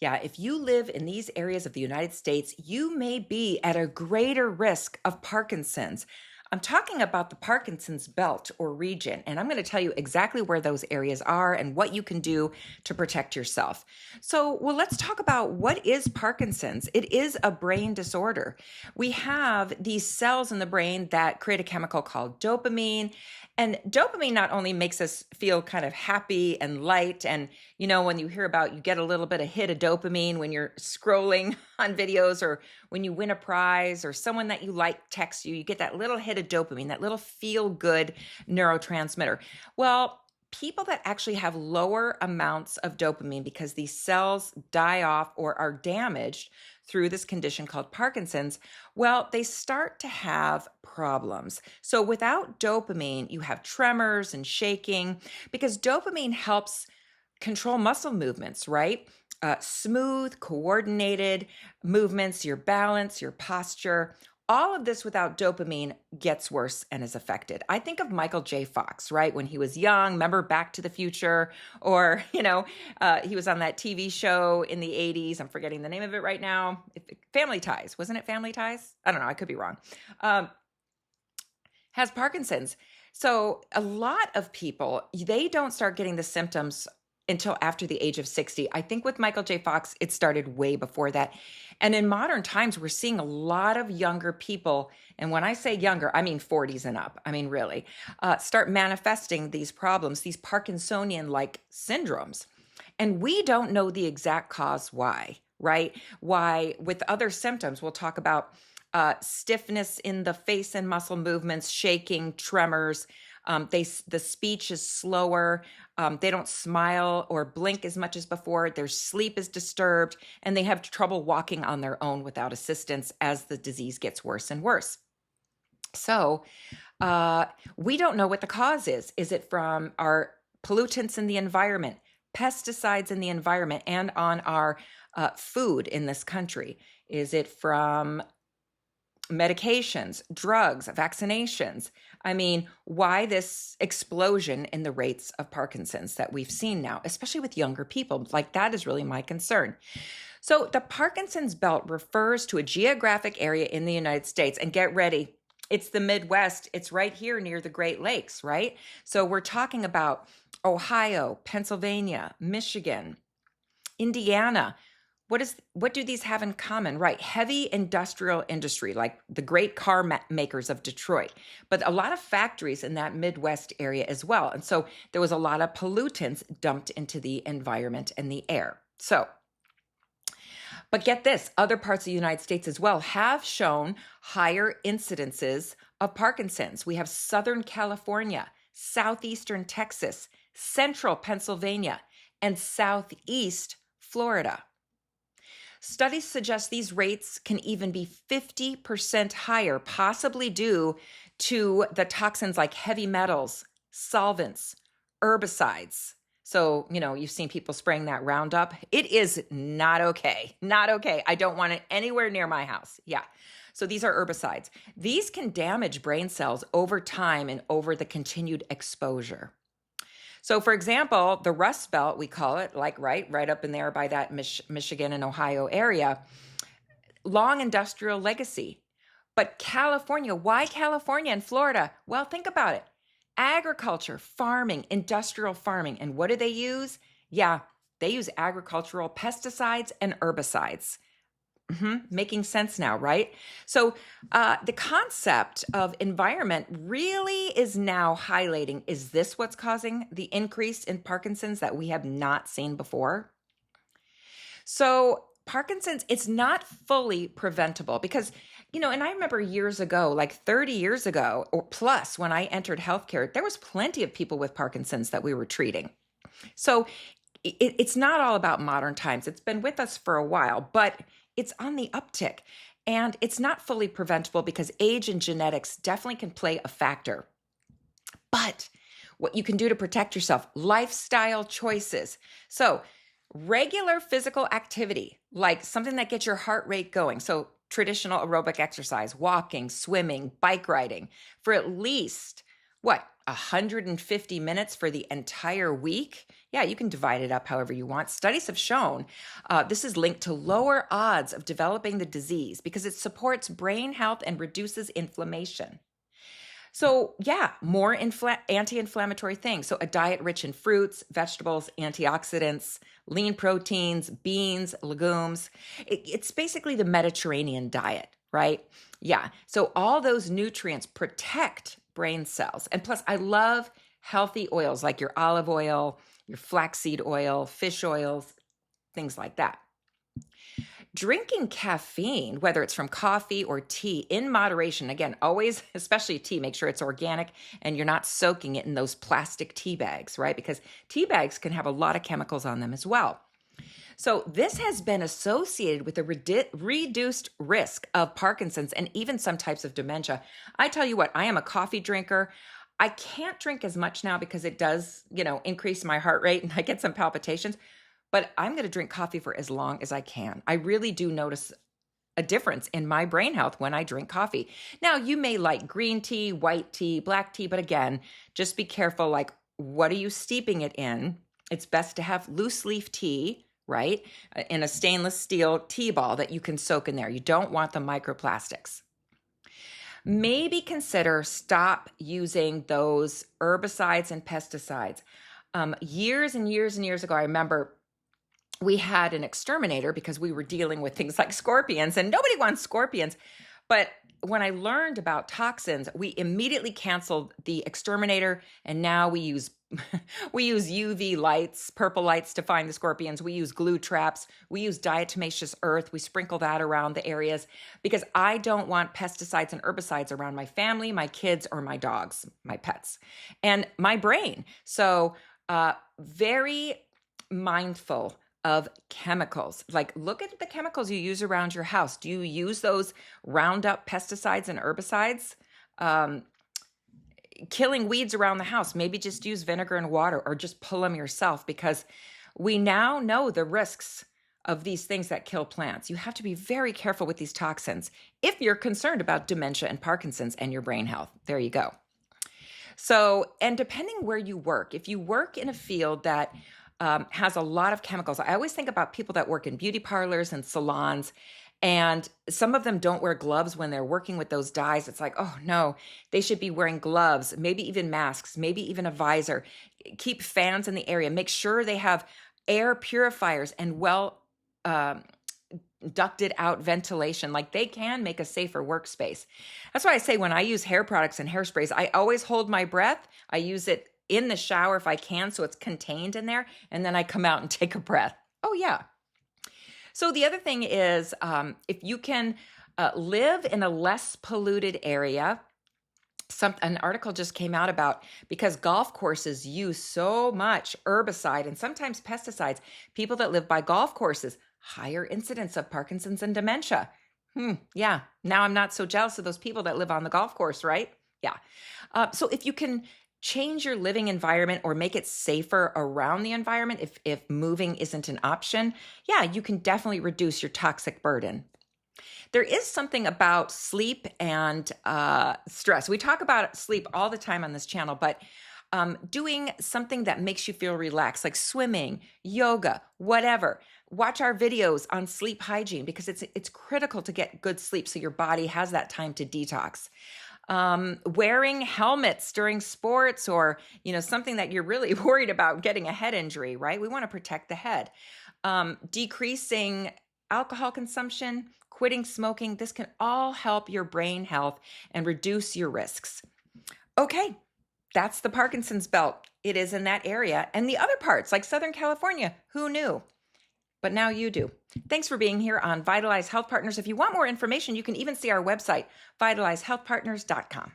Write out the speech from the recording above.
Yeah, if you live in these areas of the United States, you may be at a greater risk of Parkinson's. I'm talking about the Parkinson's belt or region, and I'm going to tell you exactly where those areas are and what you can do to protect yourself. So, let's talk about what is Parkinson's. It is a brain disorder. We have these cells in the brain that create a chemical called dopamine, and dopamine not only makes us feel kind of happy and light, and when you hear about you get a little bit of hit of dopamine when you're scrolling on videos or when you win a prize or someone that you like texts you, you get that little hit of dopamine, that little feel good neurotransmitter. Well, people that actually have lower amounts of dopamine because these cells die off or are damaged through this condition called Parkinson's, well, they start to have problems. So without dopamine, you have tremors and shaking because dopamine helps control muscle movements, right? Smooth, coordinated movements, your balance, your posture. All of this without dopamine gets worse and is affected. I think of Michael J. Fox, right? When he was young, remember Back to the Future? Or, he was on that TV show in the 80s. I'm forgetting the name of it right now. Family Ties. Wasn't it Family Ties? I don't know. I could be wrong. Has Parkinson's. So a lot of people, they don't start getting the symptoms until after the age of 60. I think with Michael J. Fox, it started way before that. And in modern times, we're seeing a lot of younger people. And when I say younger, I mean 40s and up. I mean, really, start manifesting these problems, these Parkinsonian-like syndromes. And we don't know the exact cause why, right? Why with other symptoms, we'll talk about stiffness in the face and muscle movements, shaking, tremors. The speech is slower. They don't smile or blink as much as before. Their sleep is disturbed, and they have trouble walking on their own without assistance as the disease gets worse and worse. So we don't know what the cause is. Is it from our pollutants in the environment, pesticides in the environment, and on our food in this country? Is it from medications, drugs, vaccinations? I mean, why this explosion in the rates of Parkinson's that we've seen now, especially with younger people? Like, that is really my concern. So the Parkinson's belt refers to a geographic area in the United States, and get ready, it's the Midwest. It's right here near the Great Lakes, right? So we're talking about Ohio, Pennsylvania, Michigan, Indiana. What do these have in common? Right. Heavy industrial industry, like the great car makers of Detroit, but a lot of factories in that Midwest area as well. And so there was a lot of pollutants dumped into the environment and the air. But get this, other parts of the United States as well have shown higher incidences of Parkinson's. We have Southern California, Southeastern Texas, Central Pennsylvania, and Southeast Florida. Studies suggest these rates can even be 50% higher, possibly due to the toxins like heavy metals, solvents, herbicides. So, you've seen people spraying that Roundup. It is not okay. Not okay. I don't want it anywhere near my house. Yeah. So these are herbicides. These can damage brain cells over time and over the continued exposure. So, for example, the Rust Belt, we call it, like right up in there by that Michigan and Ohio area, long industrial legacy. But California, why California and Florida? Well, think about it. Agriculture, farming, industrial farming. And what do they use? Yeah, they use agricultural pesticides and herbicides. Making sense now, right? So the concept of environment really is now highlighting, is this what's causing the increase in Parkinson's that we have not seen before? So Parkinson's, it's not fully preventable because, and I remember years ago, like 30 years ago or plus, when I entered healthcare, there was plenty of people with Parkinson's that we were treating. So it's not all about modern times. It's been with us for a while, but it's on the uptick, and it's not fully preventable because age and genetics definitely can play a factor. But what you can do to protect yourself, lifestyle choices. So regular physical activity, like something that gets your heart rate going. So traditional aerobic exercise, walking, swimming, bike riding for at least What, 150 minutes for the entire week? Yeah, you can divide it up however you want. Studies have shown this is linked to lower odds of developing the disease because it supports brain health and reduces inflammation. So, yeah, more anti-inflammatory things. So, a diet rich in fruits, vegetables, antioxidants, lean proteins, beans, legumes. It's basically the Mediterranean diet, right? Yeah. So, all those nutrients protect brain cells. And plus, I love healthy oils like your olive oil, your flaxseed oil, fish oils, things like that. Drinking caffeine, whether it's from coffee or tea, in moderation, again, always, especially tea, make sure it's organic and you're not soaking it in those plastic tea bags, right? Because tea bags can have a lot of chemicals on them as well. So this has been associated with a reduced risk of Parkinson's and even some types of dementia. I tell you what, I am a coffee drinker. I can't drink as much now because it does, increase my heart rate and I get some palpitations. But I'm going to drink coffee for as long as I can. I really do notice a difference in my brain health when I drink coffee. Now, you may like green tea, white tea, black tea, but again, just be careful. Like, what are you steeping it in? It's best to have loose leaf tea, right? In a stainless steel tea ball that you can soak in there. You don't want the microplastics. Maybe consider stop using those herbicides and pesticides. Years and years and years ago, I remember we had an exterminator because we were dealing with things like scorpions, and nobody wants scorpions. But when I learned about toxins, we immediately canceled the exterminator, and now we use UV lights, purple lights to find the scorpions. We use glue traps. We use diatomaceous earth. We sprinkle that around the areas because I don't want pesticides and herbicides around my family, my kids, or my dogs, my pets, and my brain. So very mindful of chemicals. Like, look at the chemicals you use around your house. Do you use those Roundup pesticides and herbicides? Killing weeds around the house, maybe just use vinegar and water or just pull them yourself, because we now know the risks of these things that kill plants. You have to be very careful with these toxins if you're concerned about dementia and Parkinson's and your brain health. There you go. So, and depending where you work, if you work in a field that has a lot of chemicals. I always think about people that work in beauty parlors and salons, and some of them don't wear gloves when they're working with those dyes. It's like, oh no, they should be wearing gloves, maybe even masks, maybe even a visor. Keep fans in the area. Make sure they have air purifiers and ducted out ventilation. Like, they can make a safer workspace. That's why I say when I use hair products and hairsprays, I always hold my breath. I use it in the shower if I can, so it's contained in there, and then I come out and take a breath. Oh yeah. So the other thing is, if you can live in a less polluted area, an article just came out about, because golf courses use so much herbicide and sometimes pesticides, people that live by golf courses, higher incidence of Parkinson's and dementia. Yeah, now I'm not so jealous of those people that live on the golf course, right? Yeah. So if you can change your living environment or make it safer around the environment, if moving isn't an option, yeah, you can definitely reduce your toxic burden. There is something about sleep and stress. We talk about sleep all the time on this channel, but doing something that makes you feel relaxed, like swimming, yoga, whatever. Watch our videos on sleep hygiene, because it's critical to get good sleep so your body has that time to detox. Wearing helmets during sports, or, something that you're really worried about getting a head injury, right? We want to protect the head. Decreasing alcohol consumption, quitting smoking. This can all help your brain health and reduce your risks. Okay, that's the Parkinson's belt. It is in that area. And the other parts, like Southern California, who knew? But now you do. Thanks for being here on Vitalize Health Partners. If you want more information, you can even see our website, vitalizehealthpartners.com.